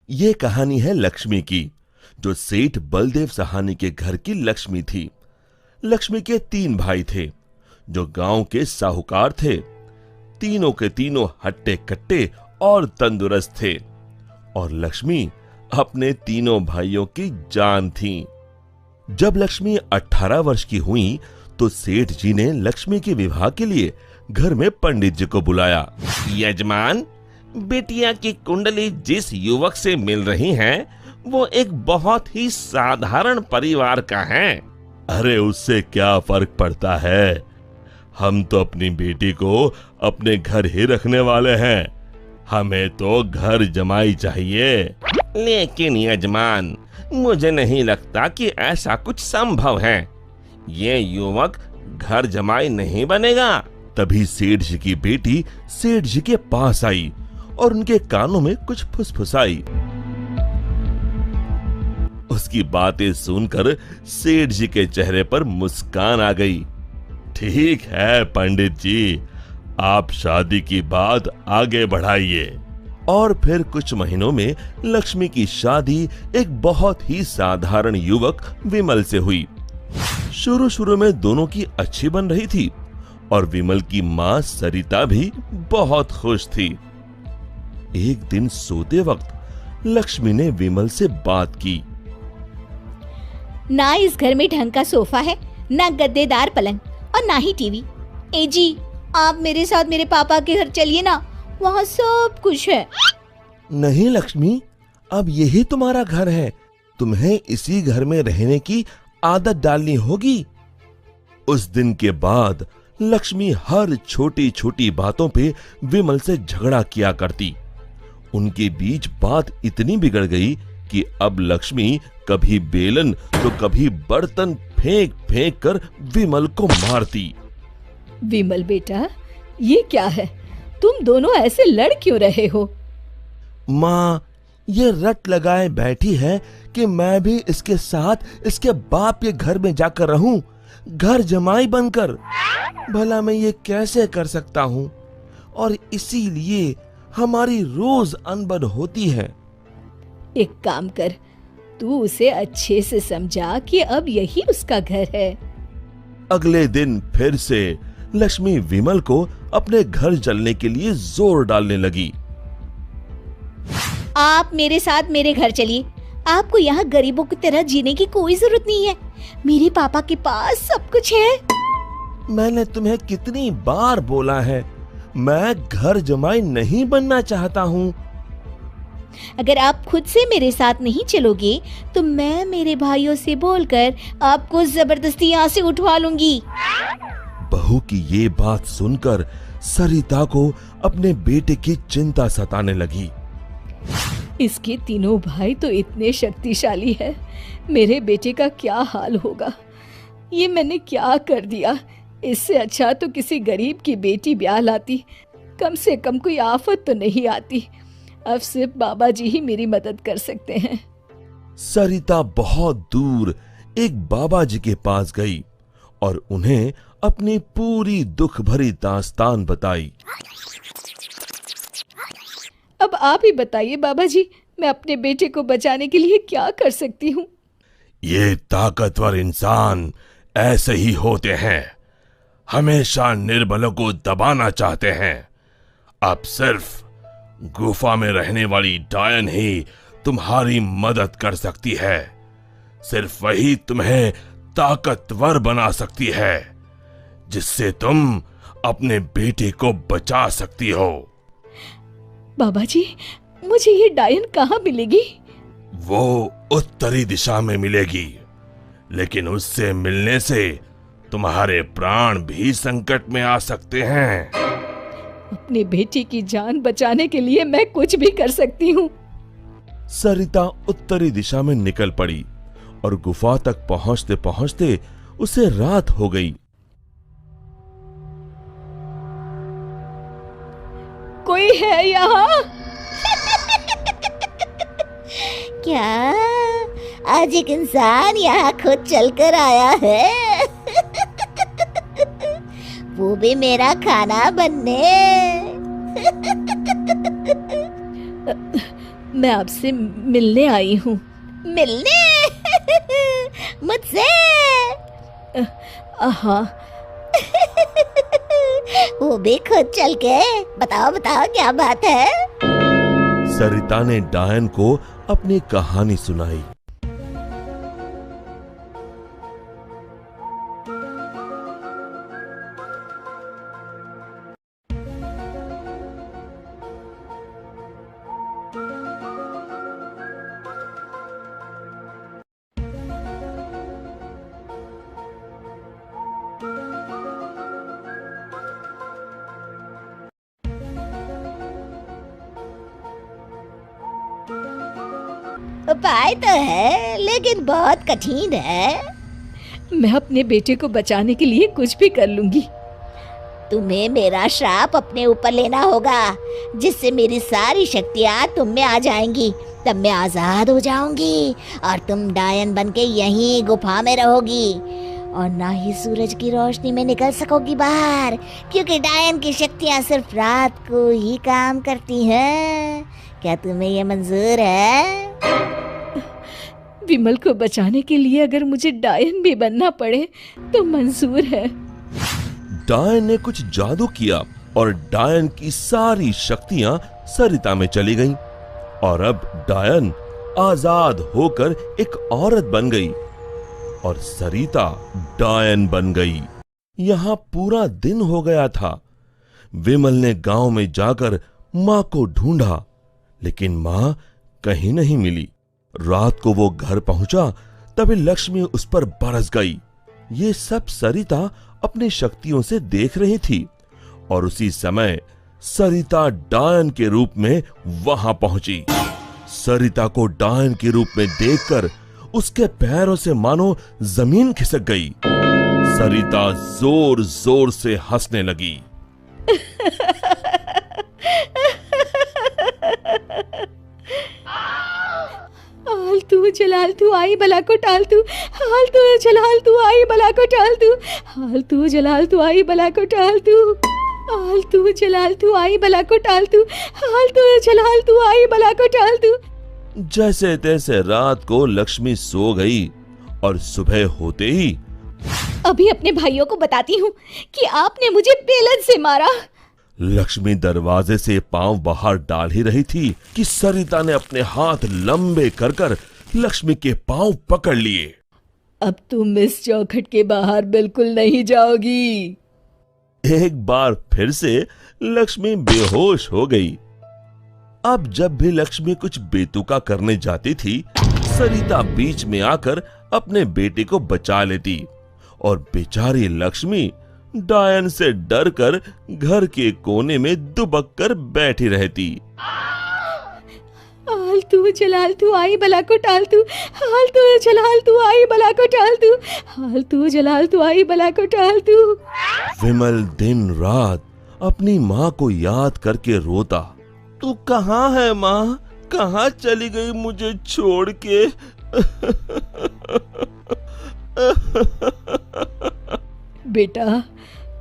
ये कहानी है लक्ष्मी की, जो सेठ बलदेव सहानी के घर की लक्ष्मी थी। लक्ष्मी के 3 भाई थे, जो गांव के साहूकार थे। तीनों के तीनों हट्टे कट्टे और तंदुरुस्त थे, और लक्ष्मी अपने तीनों भाइयों की जान थी। जब लक्ष्मी 18 वर्ष की हुई तो सेठ जी ने लक्ष्मी के विवाह के लिए घर में पंडित जी को बुलाया। यजमान, बेटिया की कुंडली जिस युवक से मिल रही है वो एक बहुत ही साधारण परिवार का है। अरे उससे क्या फर्क पड़ता है, हम तो अपनी बेटी को अपने घर ही रखने वाले हैं, हमें तो घर जमाई चाहिए। लेकिन यजमान, मुझे नहीं लगता कि ऐसा कुछ संभव है, ये युवक घर जमाई नहीं बनेगा। तभी सेठ जी की बेटी सेठ जी के पास आई और उनके कानों में कुछ फुसफुसाई। उसकी बातें सुनकर सेठ जी के चेहरे पर मुस्कान आ गई। ठीक है पंडित जी, आप शादी की बात आगे बढ़ाइए। और फिर कुछ महीनों में लक्ष्मी की शादी एक बहुत ही साधारण युवक विमल से हुई। शुरू में दोनों की अच्छी बन रही थी और विमल की मां सरिता भी बहुत खुश थी। एक दिन सोते वक्त लक्ष्मी ने विमल से बात की। ना इस घर में ढंग का सोफा है, ना गद्देदार पलंग और ना ही टीवी। ए जी, आप मेरे साथ मेरे पापा के घर चलिए ना, वहाँ सब कुछ है। नहीं लक्ष्मी, अब यही तुम्हारा घर है, तुम्हें इसी घर में रहने की आदत डालनी होगी। उस दिन के बाद लक्ष्मी हर छोटी छोटी बातों पे विमल से झगड़ा किया करती। उनके बीच बात इतनी बिगड़ गई कि अब लक्ष्मी कभी बेलन तो कभी बर्तन फेंक फेंक कर विमल को मारती। विमल बेटा, ये क्या है, तुम दोनों ऐसे लड़ क्यों रहे हो? माँ, ये रट लगाए बैठी है कि मैं भी इसके साथ इसके बाप के घर में जाकर रहूं, घर जमाई बनकर। भला मैं ये कैसे कर सकता हूँ, और इसीलिए हमारी रोज अनबन होती है। एक काम कर, तू उसे अच्छे से समझा कि अब यही उसका घर है। अगले दिन फिर से लक्ष्मी विमल को अपने घर चलने के लिए जोर डालने लगी। आप मेरे साथ मेरे घर चलिए, आपको यहाँ गरीबों की तरह जीने की कोई जरूरत नहीं है, मेरे पापा के पास सब कुछ है। मैंने तुम्हें कितनी बार बोला है, मैं घर जमाई नहीं बनना चाहता हूँ। अगर आप खुद से मेरे साथ नहीं चलोगे तो मैं मेरे भाइयों से बोलकर आपको जबरदस्ती यहाँ से उठवा लूंगी। बहू की ये बात सुनकर सरिता को अपने बेटे की चिंता सताने लगी। इसके तीनों भाई तो इतने शक्तिशाली है, मेरे बेटे का क्या हाल होगा। ये मैंने क्या कर दिया, इससे अच्छा तो किसी गरीब की बेटी ब्याह लाती, कम से कम कोई आफत तो नहीं आती। अब सिर्फ बाबा जी ही मेरी मदद कर सकते हैं। सरिता बहुत दूर एक बाबा जी के पास गई और उन्हें अपनी पूरी दुख भरी दास्तान बताई। अब आप ही बताइए बाबा जी, मैं अपने बेटे को बचाने के लिए क्या कर सकती हूँ? ये ताकतवर इंसान ऐसे ही होते हैं, हमेशा निर्बलों को दबाना चाहते हैं। अब सिर्फ गुफा में रहने वाली डायन ही तुम्हारी मदद कर सकती है, सिर्फ वही तुम्हें ताकतवर बना सकती है, जिससे तुम अपने बेटे को बचा सकती हो। बाबा जी, मुझे ये डायन कहाँ मिलेगी? वो उत्तरी दिशा में मिलेगी, लेकिन उससे मिलने से तुम्हारे प्राण भी संकट में आ सकते हैं। अपने बेटी की जान बचाने के लिए मैं कुछ भी कर सकती हूँ। सरिता उत्तरी दिशा में निकल पड़ी और गुफा तक पहुंचते पहुंचते उसे रात हो गई। कोई है यहाँ? क्या आज एक इंसान यहाँ खुद चलकर आया है? वो भी मेरा खाना बनने। मैं आपसे मिलने आई हूँ। मिलने? मुझसे? हाँ। वो भी खुद चल के? बताओ बताओ क्या बात है? सरिता ने डायन को अपनी कहानी सुनाई। उपाय तो है लेकिन बहुत कठिन है। मैं अपने बेटे को बचाने के लिए कुछ भी कर लूंगी। तुम्हें मेरा श्राप अपने ऊपर लेना होगा, जिससे मेरी सारी शक्तियाँ तुम में आ जाएंगी। तब मैं आजाद हो जाऊंगी और तुम डायन बनके यहीं गुफा में रहोगी और ना ही सूरज की रोशनी में निकल सकोगी बाहर, क्योंकि डायन की शक्तियाँ सिर्फ रात को ही काम करती हैं। क्या तुम्हें ये मंजूर है? विमल को बचाने के लिए अगर मुझे डायन भी बनना पड़े तो मंजूर है। डायन ने कुछ जादू किया और डायन की सारी शक्तियां सरिता में चली गईं और अब डायन आजाद होकर एक औरत बन गई और सरिता डायन बन गई। यहां पूरा दिन हो गया था। विमल ने गांव में जाकर मां को ढूंढा, लेकिन मां कहीं नहीं मिली। रात को वो घर पहुंचा तभी लक्ष्मी उस पर बरस गई। ये सब सरिता अपनी शक्तियों से देख रही थी और उसी समय सरिता डायन के रूप में वहां पहुंची। सरिता को डायन के रूप में देखकर उसके पैरों से मानो जमीन खिसक गई। सरिता जोर जोर से हंसने लगी। आलतू जलाल तू आई बला को टाल तू, आलतू जलाल तू आई बला को टाल तू, आलतू जलाल तू आई बला को टाल तू, आलतू जलाल तू आई बला को टाल तू, आलतू जलाल तू आई बला को टाल तू। जैसे तैसे रात को लक्ष्मी सो गई और सुबह होते ही अभी अपने भाइयों को बताती हूँ कि आपने मुझे बेलन से मारा। लक्ष्मी दरवाजे से पांव बाहर डाल ही रही थी कि सरिता ने अपने हाथ लंबे कर कर लक्ष्मी के पांव पकड़ लिए। अब तुम इस चौखट के बाहर बिल्कुल नहीं जाओगी। एक बार फिर से लक्ष्मी बेहोश हो गई। अब जब भी लक्ष्मी कुछ बेतुका करने जाती थी, सरिता बीच में आकर अपने बेटे को बचा लेती और बेचारी लक्ष्मी डायन से डरकर घर के कोने में दुबक कर बैठी रहती। आलतू जलाल तू आई बला को टाल तू, आलतू जलाल तू आई बला को टाल तू, आलतू जलाल तू आई बला को टाल तू। विमल दिन रात अपनी माँ को याद करके रोता। तू कहाँ है माँ? कहाँ चली गई मुझे छोड़ के? बेटा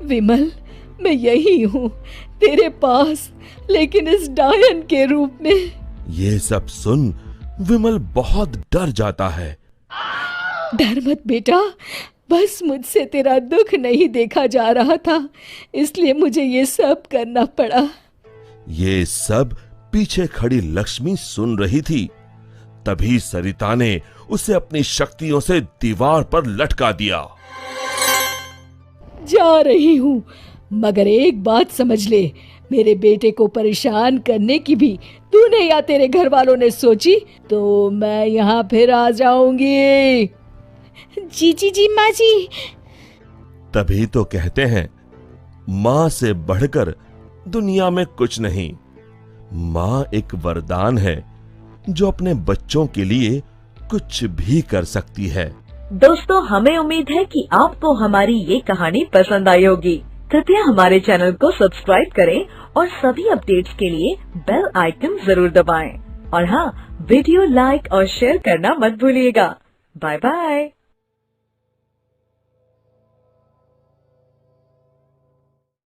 विमल, मैं यही हूँ तेरे पास, लेकिन इस डायन के रूप में। ये सब सुन विमल बहुत डर जाता है। डर मत बेटा, बस मुझसे तेरा दुख नहीं देखा जा रहा था, इसलिए मुझे ये सब करना पड़ा। ये सब पीछे खड़ी लक्ष्मी सुन रही थी। तभी सरिता ने उसे अपनी शक्तियों से दीवार पर लटका दिया। जा रही हूँ, मगर एक बात समझ ले, मेरे बेटे को परेशान करने की भी तूने या तेरे घर वालों ने सोची तो मैं यहाँ फिर आ जाऊंगी। जी माँ जी। तभी तो कहते हैं माँ से बढ़कर दुनिया में कुछ नहीं। माँ एक वरदान है जो अपने बच्चों के लिए कुछ भी कर सकती है। दोस्तों, हमें उम्मीद है कि आपको हमारी ये कहानी पसंद आई होगी। कृपया हमारे चैनल को सब्सक्राइब करें और सभी अपडेट्स के लिए बेल आइकन जरूर दबाएं। और हाँ, वीडियो लाइक और शेयर करना मत भूलिएगा। Bye bye.